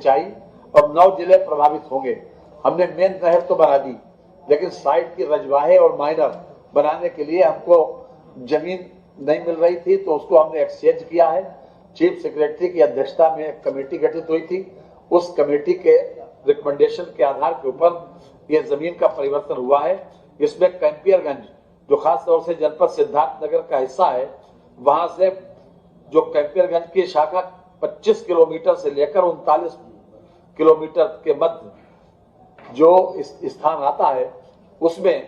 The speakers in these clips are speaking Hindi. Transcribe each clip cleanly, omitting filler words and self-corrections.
सिंचाई और 9 जिले प्रभावित होंगे। हमने मेन नहर तो बना दी, लेकिन साइड की रजवाहे और माइनर बनाने के लिए हमको जमीन नहीं मिल रही थी, तो उसको हमने एक्सचेंज किया है। चीफ सेक्रेटरी की अध्यक्षता में एक कमेटी गठित हुई थी। उस कमेटी के रिकमेंडेशन के आधार के ऊपर यह जमीन का परिवर्तन हुआ है। इसमें कैंपियरगंज, जो खास तौर से जनपद सिद्धार्थनगर का हिस्सा है, वहां से जो कैंपियरगंज की शाखा 25 किलोमीटर से लेकर 39 किलोमीटर के मध्य जो स्थान आता है, उसमें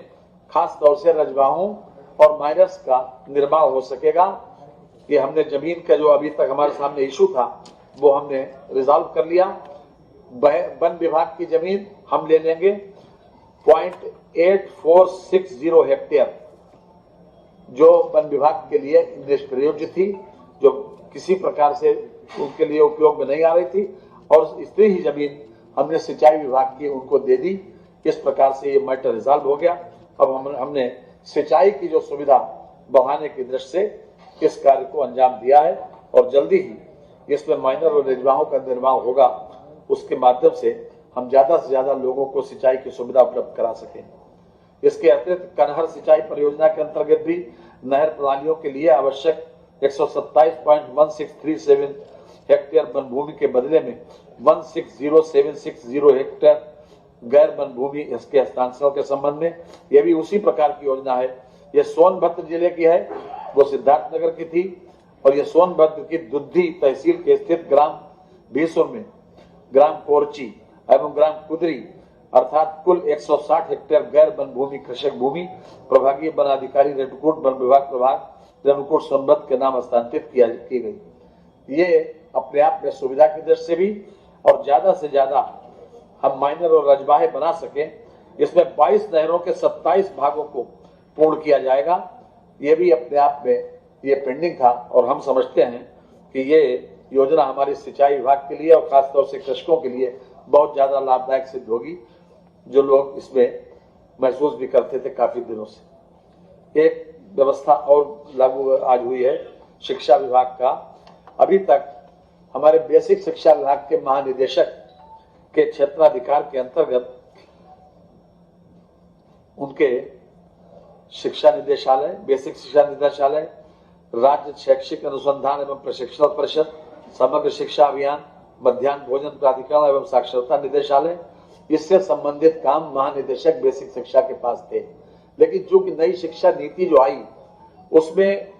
खास तौर से रजवाहों और माइनर्स का निर्माण हो सकेगा। ये हमने जमीन का जो अभी तक हमारे सामने इशू था वो हमने रिजॉल्व कर लिया। वन विभाग की जमीन हम ले लेंगे 0.8460 हेक्टेयर, जो वन विभाग के लिए निष्प्रयोज्य थी, जो किसी प्रकार से उनके लिए उपयोग में नहीं आ रही थी, और इतनी ही जमीन हमने सिंचाई विभाग की उनको दे दी। इस प्रकार से ये मैटर रिजॉल्व हो गया। अब हमने सिंचाई की जो सुविधा बढ़ाने की दृष्टि से इस कार्य को अंजाम दिया है, और जल्दी ही इसमें माइनर और रजवाहों का निर्माण होगा। उसके माध्यम से हम ज्यादा से ज्यादा लोगों को सिंचाई की सुविधा उपलब्ध करा सकें। इसके अतिरिक्त कनहर सिंचाई परियोजना के अंतर्गत भी नहर प्रणालियों के लिए आवश्यक 127.1637 हेक्टेयर वन भूमि के बदले में 160,760 हेक्टेयर गैर वन भूमि इसके हस्तांतरण के संबंध में यह भी उसी प्रकार की योजना है। यह सोनभद्र जिले की है, वो सिद्धार्थनगर की थी, और यह सोनभद्र की दुद्धी तहसील के स्थित ग्राम भीसुर में ग्राम कोरची एवं ग्राम कुदरी अर्थात कुल 160 हेक्टेयर गैर वन भूमि कृषक भूमि प्रभागीय वन अधिकारी रेणुकूट वन विभाग प्रभाग रेणुकूट सोनभद्र के नाम हस्तांतरित की गई। ये अपने आप में सुविधा की दृष्टि से भी, और ज्यादा से ज्यादा हम माइनर और रजवाहे बना सकें। इसमें 22 नहरों के 27 भागों को पूर्ण किया जाएगा। ये भी अपने आप में ये पेंडिंग था, और हम समझते हैं कि ये योजना हमारी सिंचाई विभाग के लिए और खासतौर से कृषकों के लिए बहुत ज्यादा लाभदायक सिद्ध होगी, जो लोग इसमें महसूस भी करते थे काफी दिनों से। एक व्यवस्था और लागू आज हुई है शिक्षा विभाग का। अभी तक हमारे बेसिक शिक्षा विभाग के महानिदेशक के क्षेत्राधिकार के अंतर्गत उनके शिक्षा निदेशालय, बेसिक शिक्षा निदेशालय, राज्य शैक्षिक अनुसंधान एवं प्रशिक्षण परिषद, समग्र शिक्षा अभियान, मध्याह्न भोजन प्राधिकरण एवं साक्षरता निदेशालय, इससे संबंधित काम महानिदेशक बेसिक शिक्षा के पास थे। लेकिन चूंकि नई शिक्षा नीति जो आई, उसमें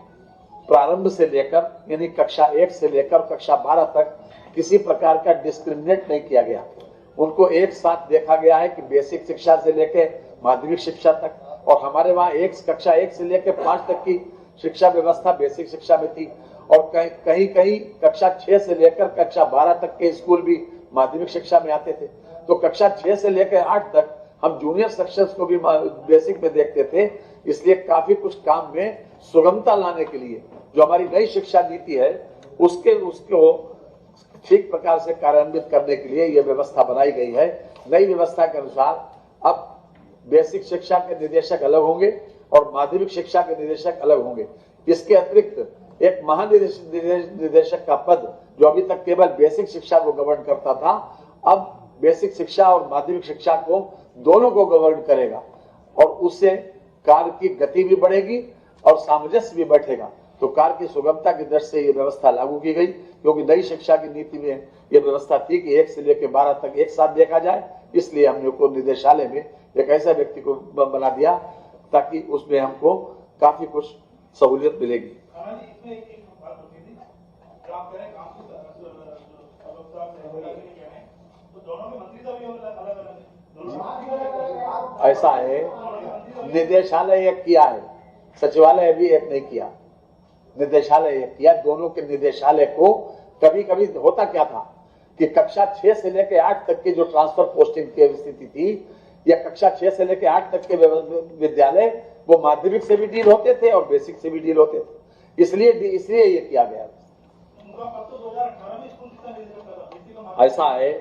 प्रारंभ से लेकर यानी कक्षा 1 से लेकर कक्षा 12 तक किसी प्रकार का डिस्क्रिमिनेट नहीं किया गया। उनको एक साथ देखा गया है कि बेसिक शिक्षा से लेकर माध्यमिक शिक्षा तक, और हमारे वहाँ कक्षा 1 से लेकर 5 तक की शिक्षा व्यवस्था बेसिक शिक्षा में थी, और कहीं कहीं कक्षा 6 से लेकर कक्षा 12 तक के स्कूल भी माध्यमिक शिक्षा में आते थे। तो कक्षा 6 से लेकर 8 तक हम जूनियर सेक्शंस को भी बेसिक में देखते थे। इसलिए काफी कुछ काम में सुगमता लाने के लिए जो हमारी नई शिक्षा नीति है उसको ठीक प्रकार से कार्यान्वित करने के लिए यह व्यवस्था बनाई गई है। नई व्यवस्था के अनुसार अब बेसिक शिक्षा के निदेशक अलग होंगे और माध्यमिक शिक्षा के निदेशक अलग होंगे। इसके अतिरिक्त एक महानिदेशक का पद जो अभी तक केवल बेसिक शिक्षा को गवर्न करता था, अब बेसिक शिक्षा और माध्यमिक शिक्षा को दोनों को गवर्न करेगा, और उससे कार्य की गति भी बढ़ेगी और सामंजस्य भी बैठेगा। तो कार्य की सुगमता की दृष्टि से यह व्यवस्था लागू की गई, क्योंकि नई शिक्षा की नीति में यह व्यवस्था थी कि 1 से लेकर 12 तक एक साथ देखा जाए। इसलिए हमने को निदेशालय में एक ऐसा व्यक्ति को बना दिया ताकि उसमें हमको काफी कुछ सहूलियत मिलेगी। ऐसा है, निदेशालय एक किया है, सचिवालय भी एक नहीं किया, निदेशालय एक किया। दोनों के निदेशालय को कभी कभी होता क्या था कि कक्षा 6 से लेकर 8 तक की जो ट्रांसफर पोस्टिंग की स्थिति थी, या कक्षा 6 से लेकर 8 तक के विद्यालय वो माध्यमिक से भी डील होते थे और बेसिक से भी डील होते थे। इसलिए ये किया गया। ऐसा है,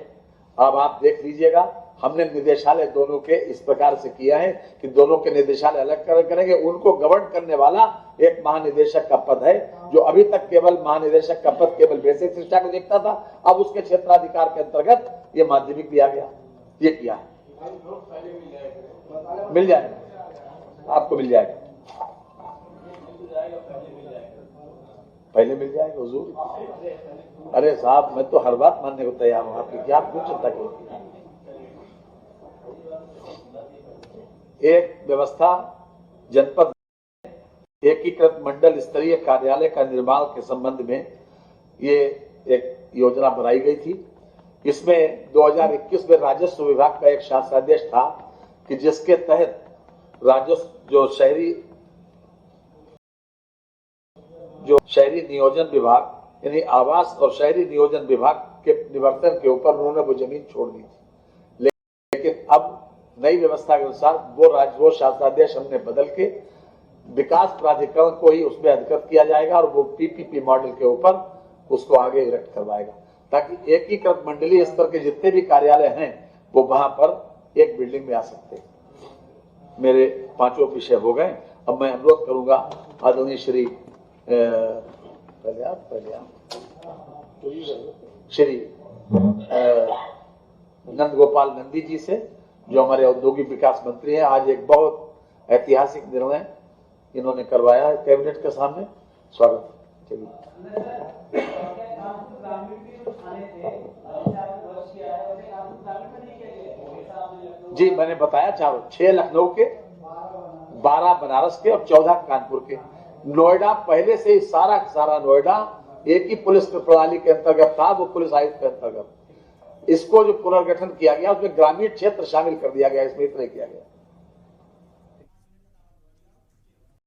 अब आप देख लीजिएगा, हमने निदेशालय दोनों के इस प्रकार से किया है कि दोनों के निदेशालय अलग करेंगे। उनको गवर्न करने वाला एक महानिदेशक का पद है, जो अभी तक केवल महानिदेशक का पद केवल बेसिक शिक्षा को देखता था, अब उसके क्षेत्राधिकार के अंतर्गत ये माध्यमिक भी आ गया। ये किया है, मिल जाएगा आपको, मिल जाएगा, पहले मिल जाएगा हुजूर। अरे साहब, मैं तो हर बात मानने को तैयार हूं, आपकी क्या कुछ चिंता की। एक व्यवस्था जनपद एकीकृत मंडल स्तरीय कार्यालय का निर्माण के संबंध में ये एक योजना बनाई गई थी। इसमें 2021 में राजस्व विभाग का एक शासनादेश था कि जिसके तहत राजस्व जो शहरी नियोजन विभाग यानी आवास और शहरी नियोजन विभाग के निवर्तन के ऊपर उन्होंने वो जमीन छोड़ दी थी। लेकिन अब नई व्यवस्था के अनुसार वो शासनादेश हमने बदल के विकास प्राधिकरण को ही उसमें अधिकृत किया जाएगा और वो पीपीपी मॉडल के ऊपर उसको आगे इरेक्ट करवाएगा, ताकि एकीकृत मंडलीय स्तर के जितने भी कार्यालय हैं वो वहां पर एक बिल्डिंग में आ सकते हैं। मेरे 5 विषय हो गए। अब मैं अनुरोध करूंगा आदरणीय श्री श्री नंद गोपाल नंदी जी से, जो हमारे औद्योगिक विकास मंत्री हैं। आज एक बहुत ऐतिहासिक निर्णय इन्होंने करवाया है कैबिनेट के सामने। स्वागत। चलिए। जी, मैंने बताया 6 लखनऊ के, 12 बनारस के और 14 कानपुर के। नोएडा पहले से ही सारा नोएडा एक ही पुलिस प्रणाली के अंतर्गत था, वो पुलिस आयुक्त के अंतर्गत। इसको जो पुनर्गठन किया गया उसमें ग्रामीण क्षेत्र शामिल कर दिया गया, इसमें इतना किया गया।